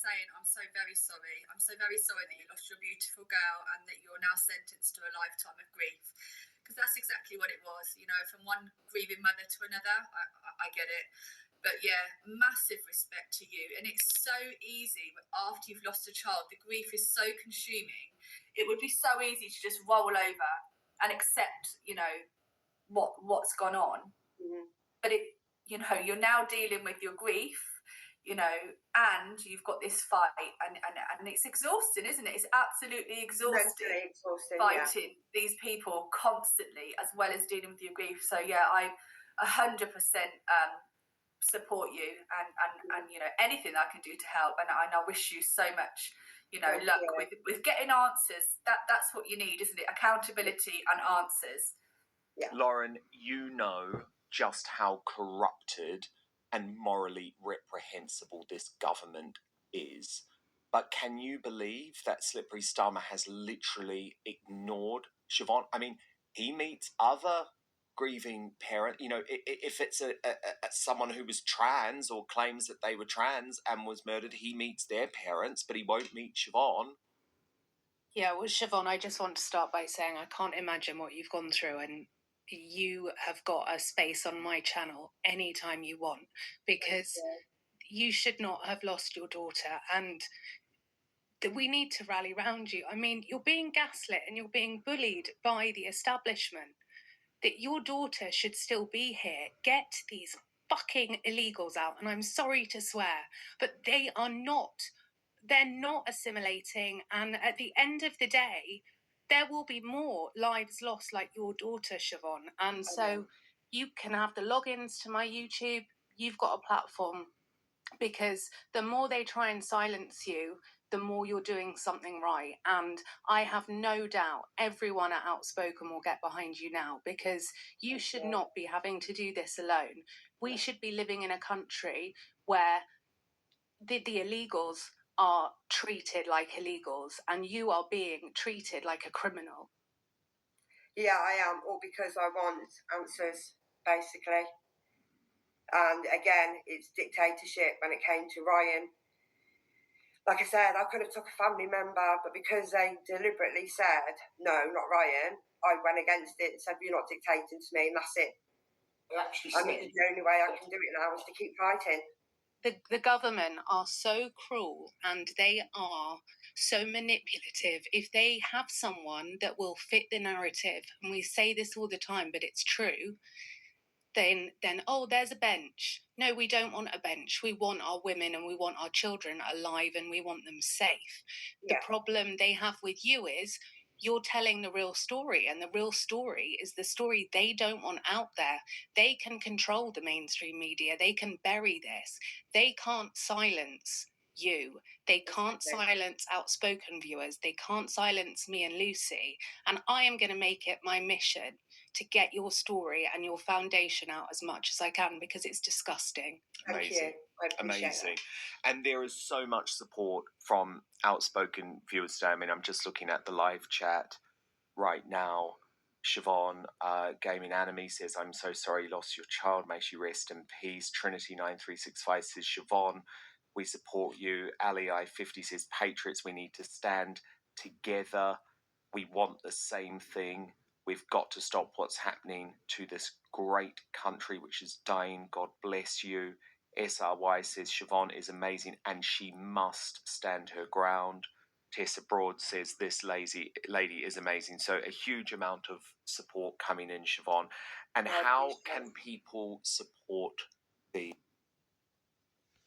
saying, I'm so very sorry. I'm so very sorry that you lost your beautiful girl and that you're now sentenced to a lifetime of grief. Because that's exactly what it was, you know, from one grieving mother to another. I get it. But yeah, massive respect to you. And it's so easy after you've lost a child, the grief is so consuming. It would be so easy to just roll over and accept, you know, what's gone on. Mm-hmm. But it, you know, you're now dealing with your grief, you know, and you've got this fight, and it's exhausting, isn't it? It's absolutely exhausting fighting these people constantly, as well as dealing with your grief. So yeah, I 100% support you, and you know, anything I can do to help, and I wish you so much, you know, luck with getting answers. That's what you need, isn't it? Accountability and answers. Yeah. Lauren, you know just how corrupted and morally reprehensible this government is. But can you believe that Slippery Stammer has literally ignored Siobhan? I mean, he meets other grieving parents. You know, if it's someone who was trans or claims that they were trans and was murdered, he meets their parents, but he won't meet Siobhan. Yeah, well, Siobhan, I just want to start by saying I can't imagine what you've gone through, and you have got a space on my channel anytime you want, because you should not have lost your daughter, and we need to rally round you. I mean, you're being gaslit and you're being bullied by the establishment. That your daughter should still be here. Get these fucking illegals out, and I'm sorry to swear, but they are not. They're not assimilating, and at the end of the day, there will be more lives lost like your daughter, Siobhan. And so you can have the logins to my YouTube. You've got a platform, because the more they try and silence you, the more you're doing something right. And I have no doubt everyone at Outspoken will get behind you now, because you should not be having to do this alone. We should be living in a country where the illegals are treated like illegals, and you are being treated like a criminal. Yeah, I am, all because I want answers, basically. And again, it's dictatorship when it came to Ryan. Like I said, I could have took a family member, but because they deliberately said, no, not Ryan, I went against it and said, you're not dictating to me, and that's it. And it's the only way I can do it now is to keep fighting. The government are so cruel and they are so manipulative. If they have someone that will fit the narrative, and we say this all the time, but it's true, then oh, there's a bench. No, we don't want a bench. We want our women and we want our children alive, and we want them safe. Yeah. The problem they have with you is you're telling the real story, and the real story is the story they don't want out there. They can control the mainstream media. They can bury this. They can't silence you. They can't silence Outspoken viewers. They can't silence me and Lucy. And I am going to make it my mission to get your story and your foundation out as much as I can, because it's disgusting. Amazing. Amazing. And there is so much support from Outspoken viewers today. I mean, I'm just looking at the live chat right now. Siobhan, Gaming Anime says, I'm so sorry you lost your child. May she rest in peace. Trinity9365 says, Siobhan, we support you. Ali I50 says, Patriots, we need to stand together. We want the same thing. We've got to stop what's happening to this great country which is dying. God bless you. SRY says Siobhan is amazing and she must stand her ground. Tessa Broad says this lady is amazing. So a huge amount of support coming in, Siobhan. And how can people support the